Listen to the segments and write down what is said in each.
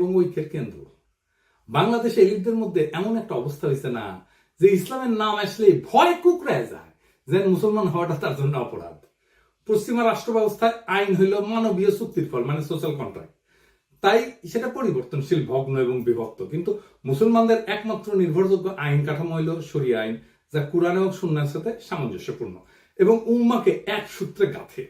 এবং ঐক্যের কেন্দ্র। বাংলাদেশে এলিটদের মধ্যে এমন একটা অবস্থা হয়েছে না যে ইসলামের নাম আসলে ভয় কুকড়ায় যায়, যেন মুসলমান হওয়াটা তার জন্য অপরাধ। পশ্চিমা রাষ্ট্র ব্যবস্থায় আইন হইল মানবীয় চুক্তির ফল, মানে সোশ্যাল কন্ট্রাক্ট। তাই সেটা পরিবর্তনশীল, ভগ্ন এবং বিভক্ত। কিন্তু মুসলমানদের একমাত্র নির্ভরযোগ্য আইন কাঠামো হইল শরিয়া আইন, যা কুরআন এবং সুন্নাহর সাথে সামঞ্জস্যপূর্ণ এবং উম্মাকে এক সূত্রে গাঁথে।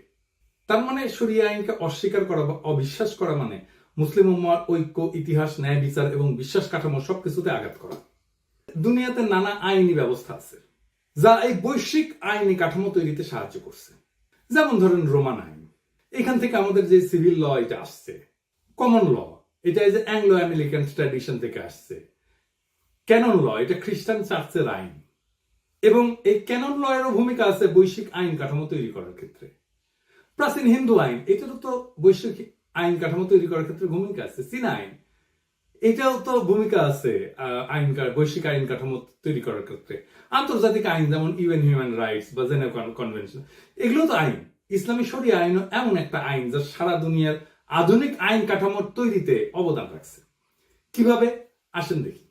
তার মানে শরিয়া আইনকে অস্বীকার করা বা অবিশ্বাস করা মানে মুসলিম উম্মার ঐক্য, ইতিহাস, ন্যায় বিচার এবং বিশ্বাস কাঠামো সবকিছুতে আঘাত করা। দুনিয়াতে নানা আইনি ব্যবস্থা আছে যা এই বৈশ্বিক আইনি কাঠামো তৈরিতে সাহায্য করছে। যেমন ধরেন রোমান আইন, এখান থেকে আমাদের যে সিভিল ল এটা আসছে। কমন ল, এটা যে অ্যাংলো আমেরিকান ট্র্যাডিশন থেকে আসছে। ক্যানন ল, এটা খ্রিস্টান চার্চের আইন। এবং এই ক্যানন ল এরও ভূমিকা আছে বৈশ্বিক আইন কাঠামো তৈরি করার ক্ষেত্রে। প্রাচীন হিন্দু আইন, এটারও তো বৈশ্বিক আইন কাঠামো তৈরি করার ক্ষেত্রে ভূমিকা আছে। চীনা আইন, এটাও তো ভূমিকা আছে বৈশ্বিক আইন কাঠামো তৈরি করার ক্ষেত্রে। আন্তর্জাতিক আইন যেমন ইউএন হিউম্যান রাইটস বা জেনেভা কনভেনশন, এগুলো তো আইন। ইসলামী শরিয়া আইন এমন একটা আইন যা সারা দুনিয়ার আধুনিক আইন কাঠামোর তৈরিতে অবদান রাখছে। কিভাবে আসেন দেখি।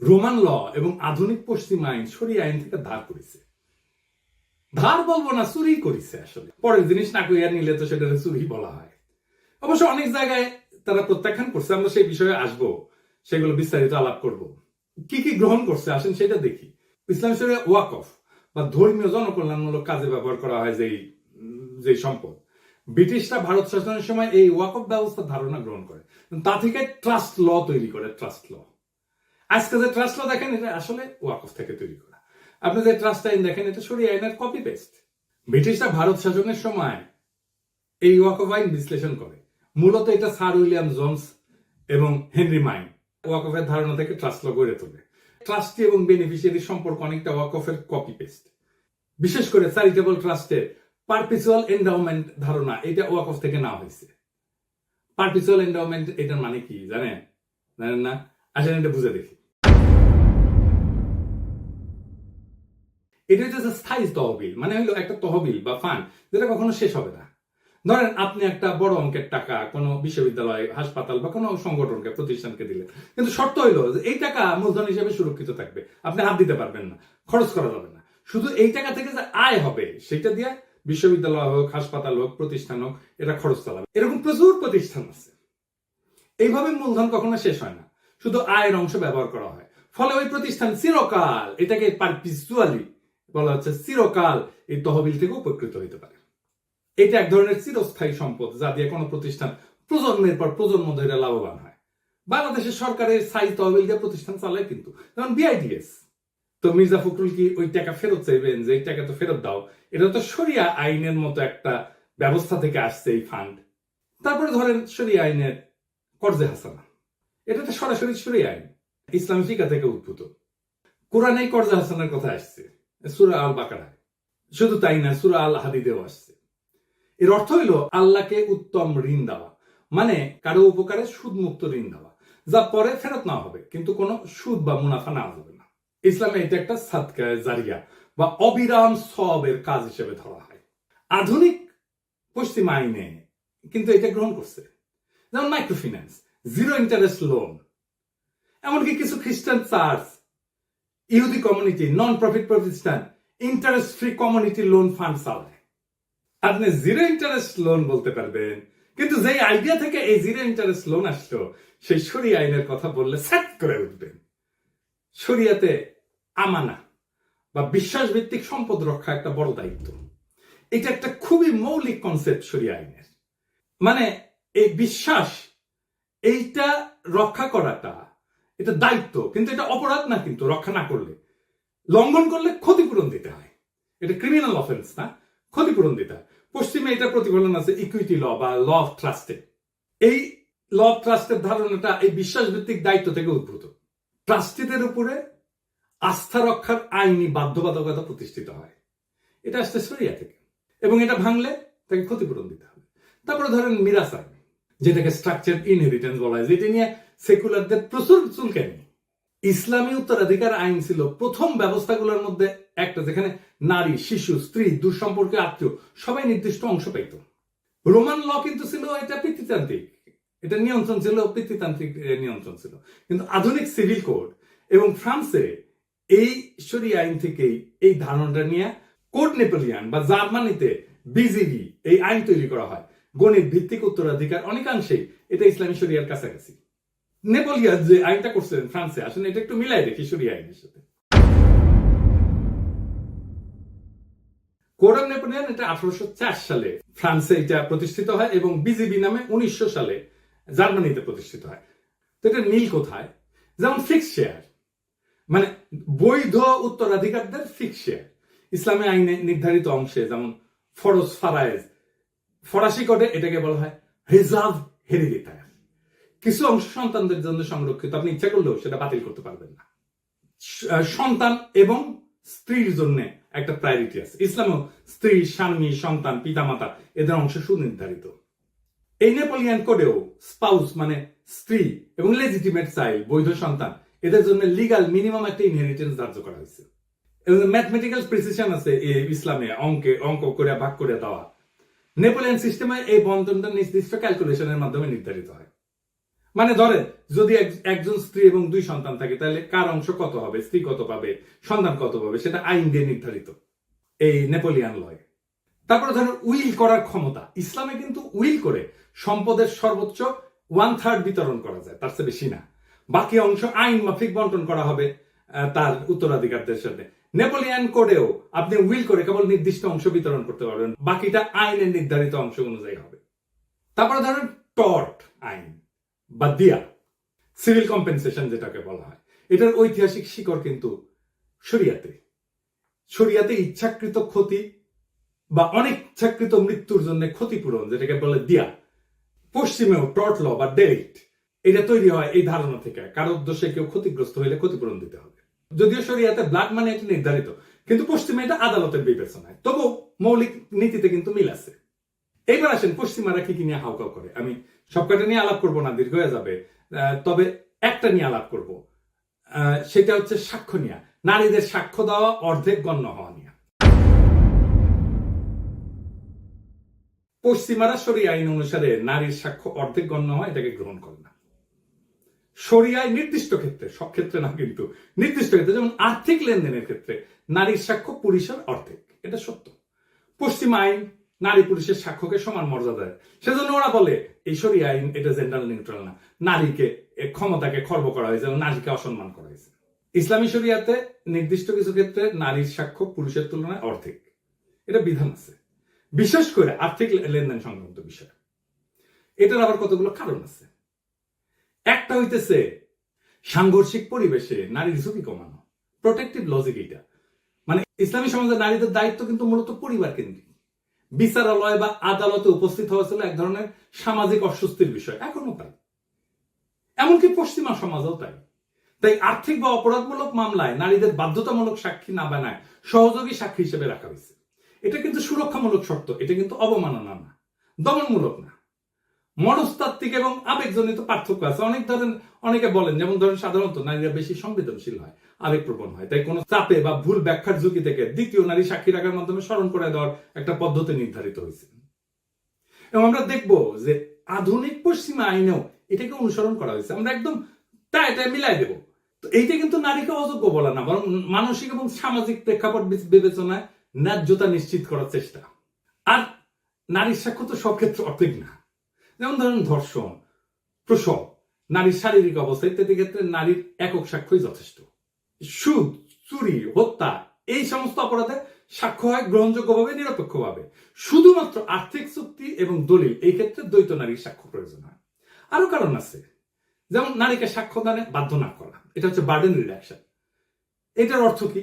রোমান ল এবং আধুনিক পশ্চিম আইন শরিয়া আইন থেকে ধার করেছে। ধার বলবো না, চুরি করেছে। আসলে পরের জিনিস না কইয়া নিলে তো সেটা চুরি বলা হয়। অবশ্য অনেক জায়গায় তারা প্রত্যাখ্যান করছে, আমরা সেই বিষয়ে আসবো, সেগুলো বিস্তারিত আলাপ করব। কি কি গ্রহণ করছে আসেন সেটা দেখি। ইসলামী শরিয়া ওয়াকফ বা ধর্মীয় জনকল্যাণমূলক কাজে ব্যবহার করা হয় যেই সম্পদ। ব্রিটিশরা ভারত শাসনের সময় এই ওয়াকফ ব্যবস্থার ধারণা গ্রহণ করে, তা থেকে ট্রাস্ট ল তৈরি করে। ট্রাস্ট ল, আজকে যে ট্রাস্ট ল দেখেন এটা আসলে ওয়াকফ থেকে তৈরি করা। আপনি যে ট্রাস্ট আইন দেখেন এটা শরিয়া আইনের কপি পেস্ট। ব্রিটিশরা ভারত শাসনের সময় এই ওয়াকফ আইন বিশ্লেষণ করে। মূলত এটা স্যার উইলিয়াম জোন্স এবং হেনরি মাইন ওয়াকফের ধারণা থেকে ট্রাস্ট ল গড়ে তোলে। ট্রাস্টি এবং বেনিফিশিয়ারি সম্পর্ক অনেকটা ওয়াকফের কপি পেস্ট। বিশেষ করে চ্যারিটেবল ট্রাস্টের পারপিচুয়াল এন্ডাওমেন্ট ধারণা, এটা ওয়াকফ থেকে নেওয়া হয়েছে। পারপিচুয়াল এন্ডাওমেন্ট এটার মানে কি জানেন না? আসেন এটা বুঝে দেখি। এটা হচ্ছে স্থায়ী তহবিল, মানে হলো একটা তহবিল বা ফান্ড যেটা কখনো শেষ হবে না। ধরেন আপনি একটা বড় অঙ্কের টাকা কোনো বিশ্ববিদ্যালয়, হাসপাতাল বা কোনো সংগঠনকে, প্রতিষ্ঠানকে দিলেন, কিন্তু শর্ত হইলো যে এই টাকা মূলধন হিসেবে সুরক্ষিত থাকবে, আপনি হাত দিতে পারবেন না, খরচ করা যাবে না। শুধু এই টাকা থেকে যে আয় হবে সেটা দিয়ে বিশ্ববিদ্যালয় হোক, হাসপাতাল হোক, প্রতিষ্ঠান হোক, এটা খরচ চালাবে। এরকম প্রচুর প্রতিষ্ঠান আছে। এইভাবে মূলধন কখনো শেষ হয় না, শুধু আয়ের অংশ ব্যবহার করা হয়। ফলে ওই প্রতিষ্ঠান চিরকাল, এটাকে পারপিচুয়ালি বলা হচ্ছে, চিরকাল এই তহবিল থেকে উপকৃত হইতে পারে। এটা এক ধরনের চিরস্থায়ী সম্পদ যা দিয়ে কোনো প্রতিষ্ঠান প্রজন্মের পর প্রজন্ম ধরে লাভবান হয়। বাংলাদেশের সরকারের স্থায়ী তহবিল দিয়ে প্রতিষ্ঠান চালায়, কিন্তু যেমন বিআইডিএস। তো মির্জা ফখরুল কি ওই টাকা ফেরত চাইবেন যে এই টাকা তো ফেরত দাও? এটা তো শরিয়া আইনের মতো একটা ব্যবস্থা থেকে আসছে এই ফান্ড। তারপরে ধরেন শরিয়া আইনের কর্জে হাসানা, এটা তো সরাসরি শরিয়া আইন, ইসলামী ফিকা থেকে উদ্ভূত। কোরআনে কর্জে হাসানার কথা আসছে সূরা আল বাকারায়। শুধু তাই না, সূরা আল হাদিদেও আসছে। এর অর্থ হইল আল্লাহকে উত্তম ঋণ দেওয়া, মানে কারো উপকারে সুদমুক্ত ঋণ দেওয়া, যা পরে ফেরত নেওয়া হবে, কিন্তু কোনো সুদ বা মুনাফা নেওয়া যাবে না। ইসলামে এটা একটা সাদকা জারিয়া বা অবিরাম সওয়াবের কাজ হিসেবে ধরা হয়। আধুনিক পশ্চিম আইনে কিন্তু এটা গ্রহণ করছে, যেমন মাইক্রোফিন্যান্স, জিরো ইন্টারেস্ট লোন। এমনকি কিছু খ্রিস্টান চার্চ, ইহুদি কমিউনিটি, নন প্রফিট প্রতিষ্ঠান interest free community loan fund চালায়। আপনি জিরো ইন্টারেস্ট লোন বলতে পারবেন, কিন্তু যেই আইডিয়া থেকে এই জিরো ইন্টারেস্ট লোন আসলো সেই শরিয়া আইনের কথা বললে স্যাট করে উঠবেন। শরিয়াতে আমানা বা বিশ্বাস ভিত্তিক সম্পদ রক্ষা একটা বড় দায়িত্ব। এটা একটা খুবই মৌলিক কনসেপ্ট শরিয়া আইনের। মানে এই বিশ্বাস, এইটা রক্ষা করাটা এটা দায়িত্ব, কিন্তু এটা অপরাধ না। কিন্তু রক্ষা না করলে, লঙ্ঘন করলে ক্ষতিপূরণ দিতে হয়। এটা ক্রিমিনাল অফেন্স না, ক্ষতিপূরণ দিতে হয়। পশ্চিমে এটা প্রতিফলন আছে ইকুইটি ল বা ল অফ ট্রাস্টে। এই ল অফ ট্রাস্টের ধারণাটা এই বিশ্বাস ভিত্তিক দায়িত্ব থেকে উদ্ভূত। ট্রাস্টিদের উপরে আস্থা রক্ষার আইনি বাধ্যবাধকতা প্রতিষ্ঠিত হয়। এটা আসছে শরিয়া থেকে, এবং এটা ভাঙলে তাকে ক্ষতিপূরণ দিতে হবে। তারপরে ধরেন মিরাস আইন, যেটাকে স্ট্রাকচার ইনহেরিটেন্স বলা হয়, যেটা নিয়ে সেকুলারদের প্রচুর চুলকানি। ইসলামী উত্তরাধিকার আইন ছিল প্রথম ব্যবস্থাগুলোর মধ্যে একটা, যেখানে নারী, শিশু, স্ত্রী, দূরসম্পর্কীয় আত্মীয় সবাই নির্দিষ্ট অংশ পাইত। রোমান ল কিন্তু ছিল এটা পিতৃতান্ত্রিক, এটা নিয়ন্ত্রণ ছিল পিতৃতান্ত্রিক নিয়ন্ত্রণ ছিল। কিন্তু আধুনিক সিভিল কোড এবং ফ্রান্সে এই শরিয়া আইন থেকেই এই ধারণাটা নিয়ে কোড নেপোলিয়ান বা জার্মানিতে বিজিবি এই আইন তৈরি করা হয়। গণিত ভিত্তিক উত্তরাধিকার অনেকাংশেই এটা ইসলামী শরিয়ার কাছাকাছি। নেপোলিয়ান যে আইনটা করছিলেন ফ্রান্সে, আসলে এটা একটু মিলাই দেখি শরিয়া আইনের সাথে। কোড অফ নেপোলিয়ান এটা 1804 সালে ফ্রান্সে এটা প্রতিষ্ঠিত হয় এবং বিজিবি নামে 1900 সালে জার্মানিতে প্রতিষ্ঠিত হয়। তো এটা মিল কোথায়? যেমন ফিক্স শেয়ার, মানে বৈধ উত্তরাধিকারদের ফিক্স শেয়ার ইসলামী আইনে নির্ধারিত অংশে, যেমন ফরজ ফারায়েজ, ফরাসি কোডে এটাকে বলা হয় রিজার্ভ হেরিডিটারি। কিছু অংশ সন্তানদের জন্য সংরক্ষিত, আপনি ইচ্ছা করলেও সেটা বাতিল করতে পারবেন না। সন্তান এবং স্ত্রীর জন্য একটা প্রায়োরিটি আছে ইসলামেও। স্ত্রী, স্বামী, সন্তান, পিতামাতা এদের অংশ সুনির্ধারিত। এই নেপোলিয়ান কোডেও স্পাউস মানে স্ত্রী এবং লেজিটিমেট চাইল্ড বৈধ সন্তান এদের জন্য লিগাল মিনিমাম একটা ইনহেরিটেন্স ধার্য করা হয়েছে। ম্যাথমেটিক্যাল প্রিসিশন আছে ইসলামে, অঙ্ক করে ভাগ করে দেওয়া। নেপোলিয়ান সিস্টেমে এই বন্টনটা নির্দিষ্ট ক্যালকুলেশনের মাধ্যমে নির্ধারিত হয়। মানে ধরে যদি একজন স্ত্রী এবং 2 সন্তান থাকে, তাহলে কার অংশ কত হবে, স্ত্রী কত পাবে, সন্তান কত পাবে, সেটা আইন দিয়ে নির্ধারিত এই নেপোলিয়ান লয়ে। তারপরে ধরেন উইল করার ক্ষমতা। ইসলামে কিন্তু উইল করে সম্পদের সর্বোচ্চ 1/3 বিতরণ করা যায়, তার চেয়ে বেশি না। বাকি অংশ আইন মাফিক বন্টন করা হবে তার উত্তরাধিকারদের সাথে। নেপোলিয়ান কোডেও আপনি উইল করে কেবল নির্দিষ্ট অংশ বিতরণ করতে পারবেন, বাকিটা আইনের নির্ধারিত অংশ অনুযায়ী হবে। তারপরে ধরেন টর্ট আইন বা দিয়া, সিভিল কম্পেনসেশন যেটাকে বলা হয়, এটার ঐতিহাসিক শিকড় কিন্তু শরিয়াতে। শরিয়াতে ইচ্ছাকৃত ক্ষতি বা অনিচ্ছাকৃত মৃত্যুর জন্য ক্ষতিপূরণ যেটাকে বলে দিয়া, পশ্চিমেও টর্ট ল বা ডেরিক্ট, এটা তৈরি হয় এই ধারণা থেকে কারোর দোষে কেউ ক্ষতিগ্রস্ত হইলে ক্ষতিপূরণ দিতে হবে। যদিও শরিয়াতে ব্লাড মানে এটা নির্ধারিত, কিন্তু পশ্চিমে এটা আদালতের বিবেচনায়। তবু মৌলিক নীতিতে কিন্তু মিল আছে। এইবার আসেন পশ্চিমারা কি নিয়ে হাউকাউ করে। আমি সবকটা নিয়ে আলাপ করবো না, দীর্ঘ হয়ে যাবে। তবে একটা নিয়ে আলাপ করব, সেটা হচ্ছে সাক্ষ্য নিয়ে। নারীদের সাক্ষ্য দেওয়া অর্ধেক গণ্য হওয়া নিয়ে। পশ্চিমারা শরিয়া আইন অনুসারে নারীর সাক্ষ্য অর্ধেক গণ্য হয়, এটাকে গ্রহণ করে না। শরিয়ায় নির্দিষ্ট ক্ষেত্রে, সব ক্ষেত্রে না কিন্তু নির্দিষ্ট ক্ষেত্রে, যেমন আর্থিক লেনদেনের ক্ষেত্রে নারীর সাক্ষ্য পুরুষের অর্ধেক, এটা সত্য। পশ্চিম আইন নারী পুরুষের সাক্ষ্যকে সমান মর্যাদা দেয়, সেজন্য ওরা বলে এই শরিয়া আইন এটা জেন্ডার নিউট্রাল না, নারীকে ক্ষমতাকে খর্ব করা হয়েছে এবং নারীকে অসম্মান করা হয়েছে। ইসলামী শরিয়াতে নির্দিষ্ট কিছু ক্ষেত্রে নারীর সাক্ষ্য পুরুষের তুলনায় অর্ধেক, এটা বিধান আছে, বিশেষ করে আর্থিক লেনদেন সংক্রান্ত বিষয়। এটার আবার কতগুলো কারণ আছে। একটা হইতেছে সাংঘর্ষিক পরিবেশে নারীর ঝুঁকি কমানো, প্রোটেক্টিভ লজিক। এটা মানে ইসলামী সমাজে নারীদের দায়িত্ব কিন্তু মূলত পরিবার কেন্দ্রিক। বিচারালয় বা আদালতে উপস্থিত হওয়া ছিল এক ধরনের সামাজিক অস্বস্তির বিষয়, এখনো তাই, এমনকি পশ্চিমা সমাজও তাই। তাই আর্থিক বা অপরাধমূলক মামলায় নারীদের বাধ্যতামূলক সাক্ষী না বানায় সহযোগী সাক্ষী হিসেবে রাখা হয়েছে। এটা কিন্তু সুরক্ষামূলক শর্ত, এটা কিন্তু অবমাননা না, দমনমূলক না। মনস্তাত্ত্বিক এবং আবেগজনিত পার্থক্য আছে। অনেকে বলেন, যেমন ধরেন সাধারণত নারীরা বেশি সংবেদনশীল হয়, আবেগপ্রবণ হয়, তাই কোনো চাপে বা ভুল ব্যাখ্যার ঝুঁকি থেকে দ্বিতীয় নারী সাক্ষী রাখার মাধ্যমে স্মরণ করে দেওয়ার একটা পদ্ধতি নির্ধারিত হয়েছে। এবং আমরা দেখবো যে আধুনিক পশ্চিমা আইনেও এটাকে অনুসরণ করা হয়েছে। আমরা একদম এটা মিলাই দেব। তো এইটা কিন্তু নারীকে অযোগ্য বলা না, বরং মানসিক এবং সামাজিক প্রেক্ষাপট বিবেচনায় ন্যায্যতা নিশ্চিত করার চেষ্টা। আর নারীর সাক্ষ্য তো সব ক্ষেত্রে অর্ধেক না। যেমন ধরেন ধর্ষণ, প্রসব, নারীর শারীরিক অবস্থা ইত্যাদি ক্ষেত্রে নারীর একক সাক্ষ্যই যথেষ্ট। সুদ, চুরি, হত্যা এই সমস্ত অপরাধে সাক্ষ্য হয় গ্রহণযোগ্যভাবে, নিরপেক্ষভাবে। শুধুমাত্র আর্থিক চুক্তি এবং দলিল এই ক্ষেত্রে দ্বৈত নারীর সাক্ষ্য প্রয়োজন হয়। আরো কারণ আছে, যেমন নারীকে সাক্ষ্যদানে বাধ্য না করা, এটা হচ্ছে বার্ডেন রিডাকশন। এটার অর্থ কি?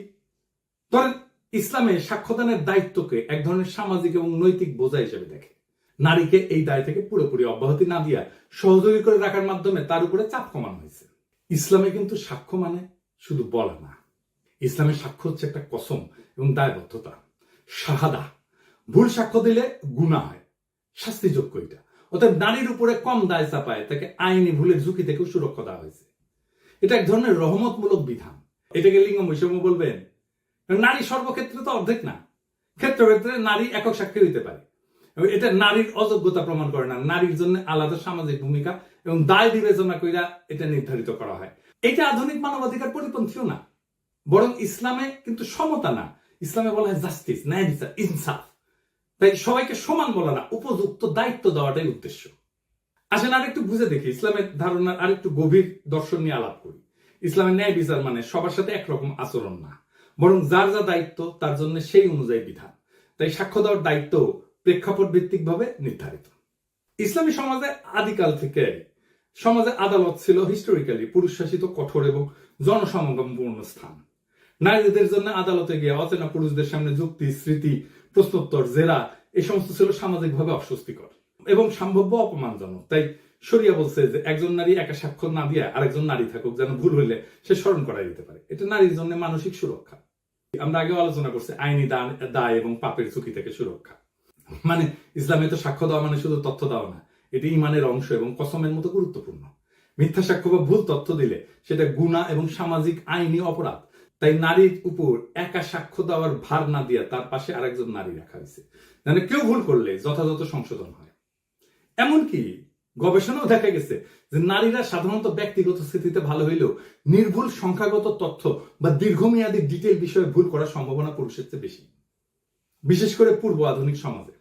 ধরেন ইসলামে সাক্ষ্যদানের দায়িত্বকে এক ধরনের সামাজিক এবং নৈতিক বোঝা হিসেবে দেখে। নারীকে এই দায় থেকে পুরোপুরি অব্যাহতি না দিয়া সহযোগী করে রাখার মাধ্যমে তার উপরে চাপ কমানো হয়েছে। ইসলামে কিন্তু সাক্ষ্য মানে শুধু বলা না, ইসলামের সাক্ষ্য হচ্ছে একটা কসম এবং দায়বদ্ধতা, শাহাদা। ভুল সাক্ষ্য দিলে গুনাহ হয়, শাস্তিযোগ্য এটা। অর্থাৎ নারীর উপরে কম দায় চাপায় তাকে আইনি ভুলের ঝুঁকি থেকেও সুরক্ষা দেওয়া হয়েছে। এটা এক ধরনের রহমতমূলক বিধান। এটাকে লিঙ্গ বৈষম্য বলবেন? নারী সর্বক্ষেত্রে তো অর্ধেক না, ক্ষেত্রে ক্ষেত্রে নারী একক সাক্ষী হইতে পারে। এবং এটা নারীর অযোগ্যতা প্রমাণ করে না, নারীর জন্য আলাদা সামাজিক ভূমিকা এবং দায় বিবেচনা কইরা এটা নির্ধারিত করা হয়। এটা আধুনিক মানবাধিকার পরিপন্থীও না, বরং ইসলামে কিন্তু সমতা না, ইসলামে বলা হয় জাস্টিস, ন্যায় বিচার, ইনসাফ। তাই সবাইকে সমান বলা না, উপযুক্ত দায়িত্ব দেওয়াটাই উদ্দেশ্য। আসেন আরেকটু বুঝে দেখি ইসলামের ধারণার আরেকটু গভীর দর্শন নিয়ে আলাপ করি। ইসলামের ন্যায় বিচার মানে সবার সাথে একরকম আচরণ না, বরং যার যা দায়িত্ব তার জন্য সেই অনুযায়ী বিধান। তাই সাক্ষ্য দেওয়ার দায়িত্ব প্রেক্ষাপট ভিত্তিক ভাবে নির্ধারিত। ইসলামী সমাজে আদিকাল থেকে সমাজে আদালত ছিল হিস্টোরিক্যালি পুরুষ শাসিত, কঠোর এবং জনসমাগমপূর্ণ স্থান। নারীদের জন্য আদালতে গিয়ে অচেনা পুরুষদের সামনে যুক্তি, স্মৃতি, প্রশ্নোত্তর, জেরা এই সমস্ত ছিল সামাজিকভাবে অস্বস্তিকর এবং সম্ভাব্য অপমানজনক। তাই শরিয়া বলছে যে একজন নারী একা সাক্ষ্য না দিয়ে আরেকজন নারী থাকুক, যেন ভুল হইলে সে স্মরণ করাই দিতে পারে। এটা নারীর জন্য মানসিক সুরক্ষা। আমরা আগে আলোচনা করছি আইনি দায় এবং পাপের ঝুঁকি থেকে সুরক্ষা। মানে ইসলামে তো সাক্ষ্য দেওয়া মানে শুধু তথ্য দেওয়া না, এটি ইমানের অংশ এবং কসমের মতো গুরুত্বপূর্ণ। মিথ্যা সাক্ষ্য বা ভুল তথ্য দিলে সেটা গুনাহ এবং সামাজিক আইনি অপরাধ। তাই নারীর উপর একা সাক্ষ্য দেওয়ার ভার না দিয়ে তার পাশে আরেকজন নারী রাখা হয়েছে, মানে কেউ ভুল করলে যথাযথ সংশোধন হয়। এমনকি গবেষণাও দেখা গেছে যে নারীরা সাধারণত ব্যক্তিগত স্থিতিতে ভালো হইলেও নির্ভুল সংখ্যাগত তথ্য বা দীর্ঘমেয়াদী ডিটেল বিষয়ে ভুল করার সম্ভাবনা পুরুষের চেয়ে বেশি, বিশেষ করে পূর্ব আধুনিক সমাজে।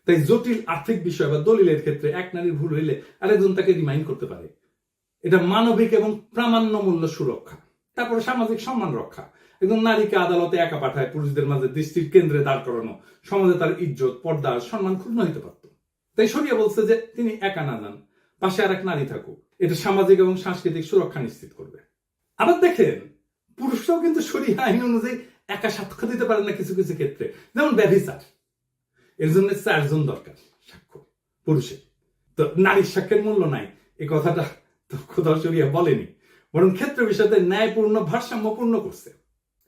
তাই জটিল আর্থিক বিষয় বা দলিলের ক্ষেত্রে এক নারীর ভুল হইলে আরেকজন তাকে রিমাইন্ড করতে পারে। এটা মানবিক এবং প্রামাণ্যমূল্য সুরক্ষা। তারপরে সামাজিক সম্মান রক্ষা। একজন নারীকে আদালতে একা পাঠায় পুরুষদের মাঝে দৃষ্টির কেন্দ্রে দাঁড় করানো, সমাজে তার ইজ্জত, পর্দা, সম্মান ক্ষুণ্ণ হইতে পারত। তাই শরিয়া বলছে যে তিনি একা না যান, পাশে আরেক নারী থাকুক। এটা সামাজিক এবং সাংস্কৃতিক সুরক্ষা নিশ্চিত করবে। আবার দেখেন পুরুষরাও কিন্তু শরিয়া আইন অনুযায়ী একা সাক্ষ্য দিতে পারেন না কিছু কিছু ক্ষেত্রে, যেমন ব্যভিচার। এর জন্য 4 জন দরকার সাক্ষ্য পুরুষের। তো নারীর সাক্ষ্যের মূল্য নাই এই কথাটা তো খোদা শরিয়া বলেনি, বরং ক্ষেত্র বিষয়তে ন্যায়পূর্ণ ভারসাম্যপূর্ণ করছে।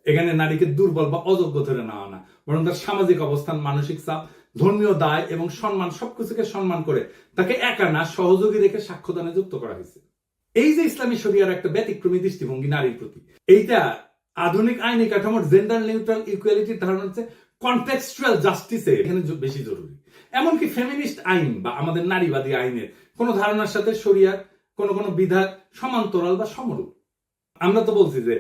এখানে নারীকে দুর্বল বা অযোগ্য ধরে নেওয়া না, বরং তার সামাজিক অবস্থান, মানসিক চাপ, ধর্মীয় দায় এবং সম্মান সবকিছুকে সম্মান করে তাকে একা না সহযোগী রেখে সাক্ষ্যদানে যুক্ত করা হয়েছে। এই যে ইসলামী শরিয়ার একটা ব্যতিক্রমী দৃষ্টিভঙ্গি নারীর প্রতি, এইটা আধুনিক আইনি কাঠামোর জেন্ডার নিউট্রাল ইকুয়ালিটির ধারণা হচ্ছে কনটেক্সচুয়াল জাস্টিসে এখানে বেশি জরুরি। এমনকি ফেমিনিস্ট আইন বা আমাদের নারীবাদী আইনের কোন ধারণার সাথে শরিয়ার কোন কোন বিধান সমান্তরাল বা সমরূপ। আমরা তো বলছি যে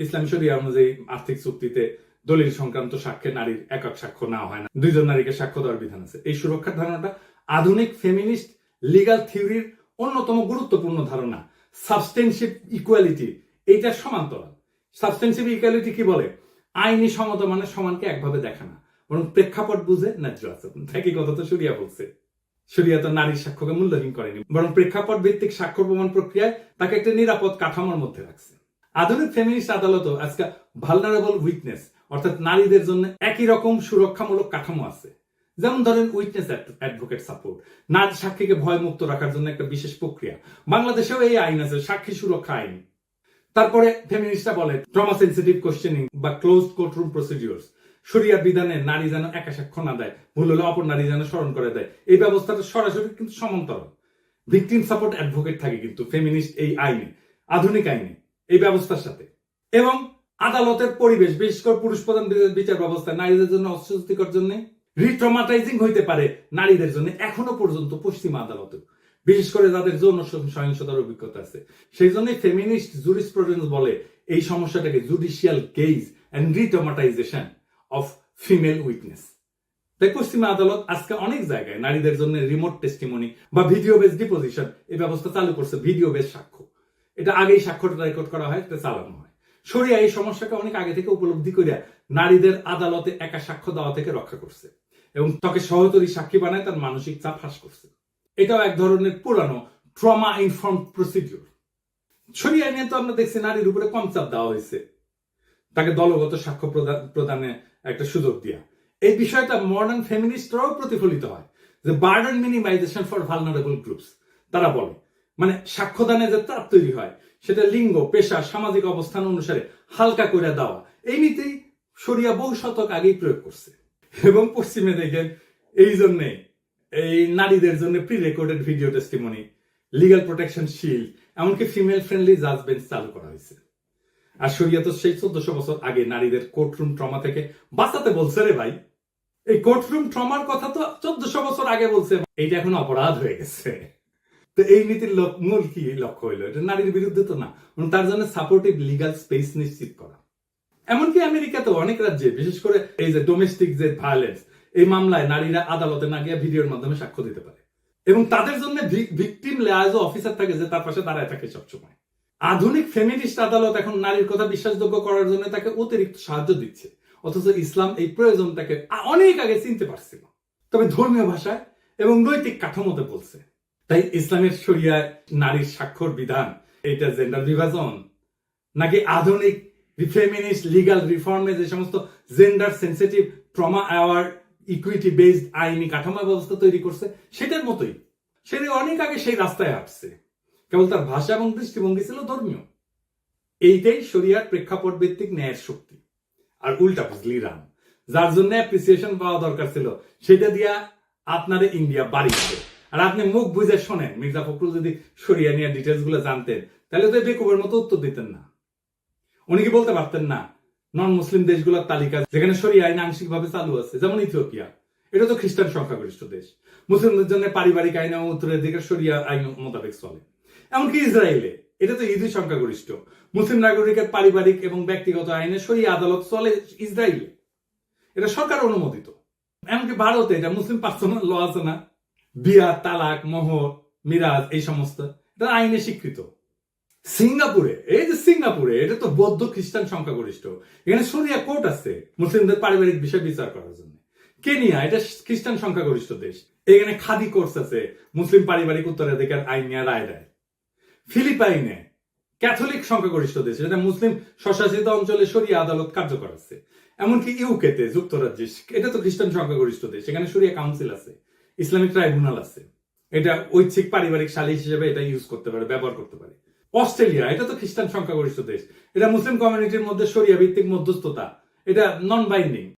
ইসলামী শরিয়া অনুযায়ী আর্থিক চুক্তিতে দলিল সংক্রান্ত সাক্ষ্যে নারীর একক সাক্ষ্য নেওয়া হয় না, 2 জন নারীকে সাক্ষ্য দেওয়ার বিধান আছে। এই সুরক্ষার ধারণাটা আধুনিক ফেমিনিস্ট লিগাল থিওরির অন্যতম গুরুত্বপূর্ণ ধারণা। সাবস্টেনশিপ ইকুয়ালিটি এইটা সমান্তরাল। সাবস্টেনশিপ ইকুয়ালিটি কি বলে? আইনি সমতা মানে সমানকে একভাবে দেখা না, বরং প্রেক্ষাপট বুঝে ন্যায্য আচরণ। একই কথা তো শরিয়া বলছে। শরিয়া তো নারীর সাক্ষ্যকে মূল্যহীন করেনি, বরং প্রেক্ষাপট ভিত্তিক সাক্ষ্য প্রমাণ প্রক্রিয়ায় তাকে একটা নিরাপদ কাঠামোর মধ্যে রাখছে। আধুনিক ফেমিনিস্ট আদালতও আজকে ভালনারেবল উইটনেস অর্থাৎ নারীদের জন্য একই রকম সুরক্ষামূলক কাঠামো আছে। যেমন ধরেন উইটনেস অ্যাডভোকেট সাপোর্ট, নারী সাক্ষীকে ভয় মুক্ত রাখার জন্য একটা বিশেষ প্রক্রিয়া। বাংলাদেশেও এই আইন আছে, সাক্ষী সুরক্ষা আইন। তারপরে ফেমিনিস্টরা বলে ট্রমা সেনসিটিভ কোশ্চেনিং বা ক্লোজড কোর্টরুম প্রসিডিউরস। শরিয়া বিধানে নারী যেন একা সাক্ষ্য না দেয়, ভুল হলে অপর নারী যেন স্মরণ করে দেয়। এই ব্যবস্থাটা সরাসরি কিন্তু সমান্তরাল। ভিকটিম সাপোর্ট অ্যাডভোকেট থাকে কিন্তু ফেমিনিস্ট এই আইনে, আধুনিক আইনে, এই ব্যবস্থার সাথে। এবং আদালতের পরিবেশ, বিশেষ করে পুরুষ প্রধান বিচার ব্যবস্থা নারীদের জন্য অস্বস্তিকর জন্য রিট্রমাটাইজিং হইতে পারে নারীদের জন্য এখনো পর্যন্ত পশ্চিমা আদালতে, বিশেষ করে যাদের যৌন সহিংসতার অভিজ্ঞতা আছে। সেই জন্যই ফেমিনিস্ট জুরিসপ্রুডেন্স বলে এই সমস্যাটাকে judicial gaze and retraumatization of female witness. তাই পশ্চিমা আদালত আজকে অনেক জায়গায় নারীদের জন্য রিমোট টেস্টিমনি বা ভিডিও বেস ডিপোজিশন এই ব্যবস্থা চালু করছে। ভিডিও বেস সাক্ষ্য, এটা আগেই সাক্ষ্যটা রেকর্ড করা হয়, এটা চালানো হয়। শরিয়া এই সমস্যাকে অনেক আগে থেকে উপলব্ধি করে নারীদের আদালতে একা সাক্ষ্য দেওয়া থেকে রক্ষা করছে এবং তাকে সহযোগী সাক্ষী বানায় তার মানসিক চাপ হ্রাস করছে। এটাও এক ধরনের পুরানো ট্রমা ইনফর্মড প্রসিডিউর। শরিয়া নিয়ে তো আমরা দেখছি নারীর উপরে কম চাপ দেওয়া হয়েছে, তাকে দলগত সাক্ষ্য প্রদানে একটা সুযোগ দিয়া। এই বিষয়টা মডার্ন ফেমিনিস্টরাও প্রতিফলিত হয় যে burden minimisation for vulnerable groups. তারা বলে মানে সাক্ষ্যদানে যে চাপ তৈরি হয় সেটা লিঙ্গ, পেশা, সামাজিক অবস্থান অনুসারে হালকা করে দেওয়া, এই নীতি শরিয়া বহু শতক আগেই প্রয়োগ করছে। এবং পশ্চিমে দেখেন এই জন্যে এই নারীদের জন্য pre recorded video testimony, legal protection shield, এমনকি ফিমেল ফ্রেন্ডলি জাজ বেঞ্চ চালু করা হয়েছে। আর শরিয়া তো সেই 1400 বছর আগে নারীদের কোর্টরুম ট্রমা থেকে বাঁচাতে বলছে রে ভাই। এই কোর্টরুম ট্রমার কথা তো 1400 বছর আগে বলছে, এইটা এখন অপরাধ হয়ে গেছে। তো এই নীতির মূল কি লক্ষ্য হইলো? এটা নারীর বিরুদ্ধে তো না, তার জন্য সাপোর্টিভ লিগাল স্পেস নিশ্চিত করা। এমনকি আমেরিকাতে অনেক রাজ্যে, বিশেষ করে এই যে ডোমেস্টিক যে ভায়োলেন্স, এই মামলায় নারীরা আদালতে না গিয়ে ভিডিওর মাধ্যমে সাক্ষ্য দিতে পারে, এবং তাদের জন্য ভিকটিম লেয়াজও অফিসার থাকে যে তার পাশে দাঁড়ায় থাকে সবসময়। আধুনিক ফেমিনিস্ট আদালত এখন নারীর কথা বিশ্বাসযোগ্য করার জন্য তাকে অতিরিক্ত সাহায্য দিচ্ছে, অথচ ইসলাম এই প্রয়োজনটাকে অনেক আগে চিনতে পারছিল, তবে ধর্মীয় ভাষায় এবং নৈতিক কাঠামোতে বলছে। তাই ইসলামের শরিয়ায় নারীর স্বাক্ষর বিধান এটা জেন্ডার বিভাজন, নাকি আধুনিক ফেমিনিস্ট লিগাল রিফর্মে যে সমস্ত gender sensitive trauma award equity based আইনি কাঠামো ব্যবস্থা তৈরি করছে, সেটার মতোই সেটা অনেক আগে সেই রাস্তায় হাঁটছে, কেবল তার ভাষা এবং দৃষ্টিভঙ্গি ছিল ধর্মীয়। এইটাই শরিয়ার প্রেক্ষাপট ভিত্তিক ন্যায়ের শক্তি। আর উল্টা বুঝলি রাম, যার জন্য অ্যাপ্রিসিয়েশন পাওয়া দরকার ছিল, সেটা দিয়া আপনারে ইন্ডিয়া বাড়ি দিবে। আর আপনি মুখ বুঝে শোনেন, মির্জা ফখরুল যদি শরিয়া নিয়ে ডিটেলস গুলো জানতেন, তাহলে তো বেকুবের মতো উত্তর দিতেন না। উনি কি বলতে পারতেন না নন মুসলিম দেশগুলোর তালিকা যেখানে শরিয়া আইন আংশিক ভাবে চালু আছে, যেমন ইথিওপিয়া, এটা তো খ্রিস্টান সংখ্যাগরিষ্ঠ দেশ, মুসলিমদের জন্য পারিবারিক আইন এবং উত্তরাধিকার শরিয়া আইন মোতাবেক চলে। এমনকি ইসরায়েলে, এটা তো ইহুদি সংখ্যাগরিষ্ঠ, মুসলিম নাগরিকের পারিবারিক এবং ব্যক্তিগত আইনে শরিয়া আদালত চলে ইসরায়েলে, এটা সরকার অনুমোদিত। এমনকি ভারতে এটা মুসলিম পার্সোনাল ল আছে না, বিয়া, তালাক, মোহর, মিরাজ, এই সমস্ত এটা আইনে স্বীকৃত। সিঙ্গাপুরে, এই যে সিঙ্গাপুরে, এটা তো বৌদ্ধ খ্রিস্টান সংখ্যাগরিষ্ঠ, এখানে শরিয়া কোর্ট আছে মুসলিমদের পারিবারিক বিষয় বিচার করার জন্য। কেনিয়া, এটা খ্রিস্টান সংখ্যাগরিষ্ঠ দেশ, এখানে খাদি কোর্স আছে, মুসলিম পারিবারিক উত্তরাধিকার আইন নিয়ে রায় দেয়। ফিলিপাইনে ক্যাথলিক সংখ্যাগরিষ্ঠ দেশ, এটা মুসলিম স্বশাসিত অঞ্চলে শরিয়া আদালত কার্যকর আছে। এমনকি ইউকেতে, যুক্তরাজ্যে, এটা তো খ্রিস্টান সংখ্যাগরিষ্ঠ দেশ, এখানে শরিয়া কাউন্সিল আছে, ইসলামিক ট্রাইব্যুনাল আছে, এটা ঐচ্ছিক পারিবারিক সালিশ হিসেবে এটা ইউজ করতে পারে, ব্যবহার করতে পারে। অস্ট্রেলিয়া, এটা তো খ্রিস্টান সংখ্যাগরিষ্ঠ দেশ, এটা মুসলিম কমিউনিটির মধ্যে শরিয়া ভিত্তিক মধ্যস্থতা, এটা নন বাইন্ডিং।